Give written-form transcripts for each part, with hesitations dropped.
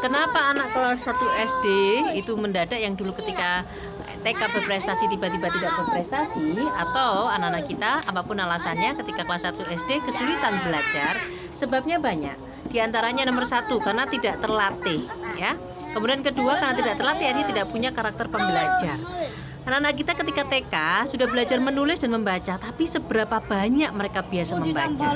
Kenapa anak kelas 1 SD itu mendadak yang dulu ketika TK berprestasi tiba-tiba tidak berprestasi, atau anak-anak kita apapun alasannya ketika kelas 1 SD kesulitan belajar? Sebabnya banyak. Di antaranya nomor 1 karena tidak terlatih, ya. Kemudian kedua karena tidak terlatih, dia tidak punya karakter pembelajar. Anak-anak kita ketika TK sudah belajar menulis dan membaca, tapi seberapa banyak mereka biasa membaca?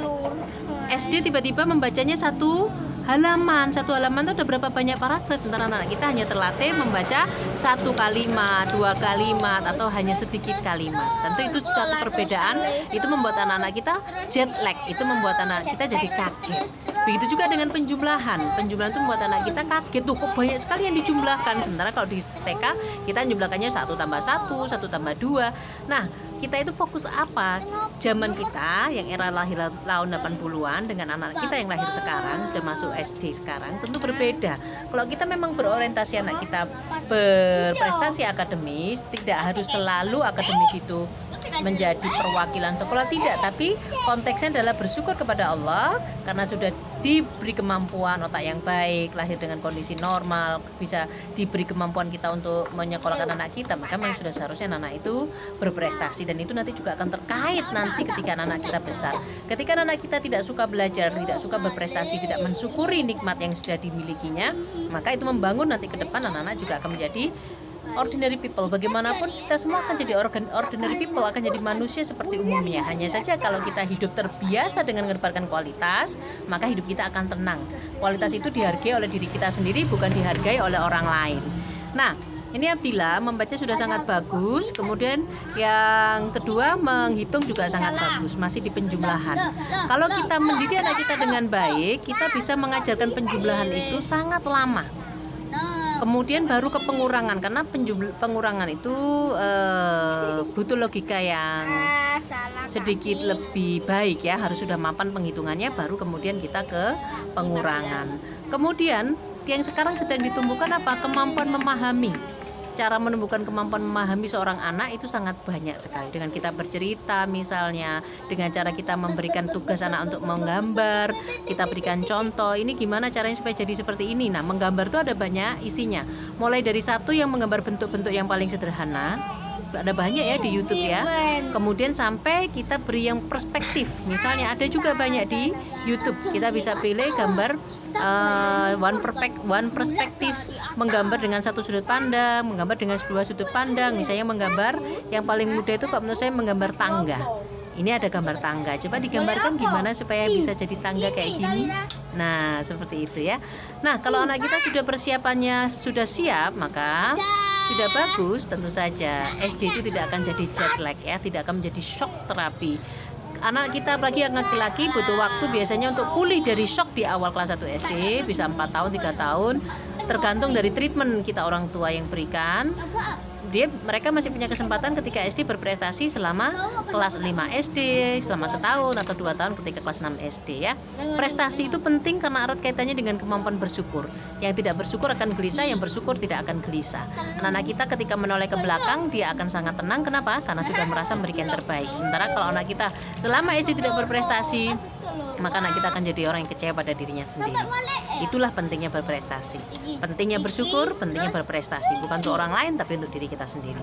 SD tiba-tiba membacanya satu halaman itu ada berapa banyak paragraf, sementara anak kita hanya terlatih membaca 1 kalimat, 2 kalimat, atau hanya sedikit kalimat. Tentu itu suatu perbedaan, itu membuat anak-anak kita jet lag, itu membuat anak kita jadi kaget. Begitu juga dengan penjumlahan itu membuat anak kita kaget, tuh kok banyak sekali yang dijumlahkan, sementara kalau di TK kita jumlahkannya 1 tambah 1, 1 tambah 2. Nah, kita itu fokus apa? Zaman kita yang era lahir tahun 80-an dengan anak kita yang lahir sekarang, sudah masuk SD sekarang, tentu berbeda. Kalau kita memang berorientasi anak kita berprestasi akademis, tidak harus selalu akademis itu menjadi perwakilan sekolah, tidak, tapi konteksnya adalah bersyukur kepada Allah karena sudah diberi kemampuan otak yang baik, lahir dengan kondisi normal, bisa diberi kemampuan kita untuk menyekolahkan anak kita, maka memang sudah seharusnya anak itu berprestasi. Dan itu nanti juga akan terkait nanti ketika anak kita besar. Ketika anak kita tidak suka belajar, tidak suka berprestasi, tidak mensyukuri nikmat yang sudah dimilikinya, maka itu membangun nanti ke depan anak-anak juga akan menjadi ordinary people. Bagaimanapun kita semua akan jadi ordinary people, akan jadi manusia seperti umumnya. Hanya saja kalau kita hidup terbiasa dengan mengedepankan kualitas, maka hidup kita akan tenang. Kualitas itu dihargai oleh diri kita sendiri, bukan dihargai oleh orang lain. Nah, ini Abdillah membaca sudah sangat bagus. Kemudian yang kedua menghitung juga sangat bagus, masih di penjumlahan. Kalau kita mendidik anak kita dengan baik, kita bisa mengajarkan penjumlahan itu sangat lama. Kemudian baru ke pengurangan, karena pengurangan itu butuh logika yang sedikit lebih baik, ya, harus sudah mapan penghitungannya, baru kemudian kita ke pengurangan. Kemudian yang sekarang sedang ditumbuhkan apa? Kemampuan memahami. Cara menumbuhkan kemampuan memahami seorang anak itu sangat banyak sekali. Dengan kita bercerita misalnya, dengan cara kita memberikan tugas anak untuk menggambar, kita berikan contoh, ini gimana caranya supaya jadi seperti ini. Nah, menggambar itu ada banyak isinya. Mulai dari satu yang menggambar bentuk-bentuk yang paling sederhana, ada banyak ya di YouTube ya. Kemudian sampai kita beri yang perspektif. Misalnya ada juga banyak di YouTube. Kita bisa pilih gambar one perspektif, menggambar dengan satu sudut pandang, menggambar dengan dua sudut pandang. Misalnya menggambar yang paling mudah itu menurut saya menggambar tangga. Ini ada gambar tangga. Coba digambarkan gimana supaya bisa jadi tangga kayak gini. Nah, seperti itu ya. Nah, kalau anak kita sudah persiapannya sudah siap, maka tidak bagus, tentu saja SD itu tidak akan jadi jet lag, ya, tidak akan menjadi shock terapi. Anak kita apalagi yang laki-laki butuh waktu biasanya untuk pulih dari shock di awal kelas 1 SD, bisa 4 tahun, 3 tahun, tergantung dari treatment kita orang tua yang berikan. Mereka masih punya kesempatan ketika SD berprestasi selama kelas 5 SD, selama setahun atau 2 tahun ketika kelas 6 SD, ya. Prestasi itu penting karena erat kaitannya dengan kemampuan bersyukur. Yang tidak bersyukur akan gelisah, yang bersyukur tidak akan gelisah. Anak-anak kita ketika menoleh ke belakang, dia akan sangat tenang. Kenapa? Karena sudah merasa memberikan yang terbaik. Sementara kalau anak kita selama SD tidak berprestasi, maka anak kita akan jadi orang yang kecewa pada dirinya sendiri. Itulah pentingnya berprestasi, pentingnya bersyukur, pentingnya berprestasi, bukan untuk orang lain tapi untuk diri kita sendiri.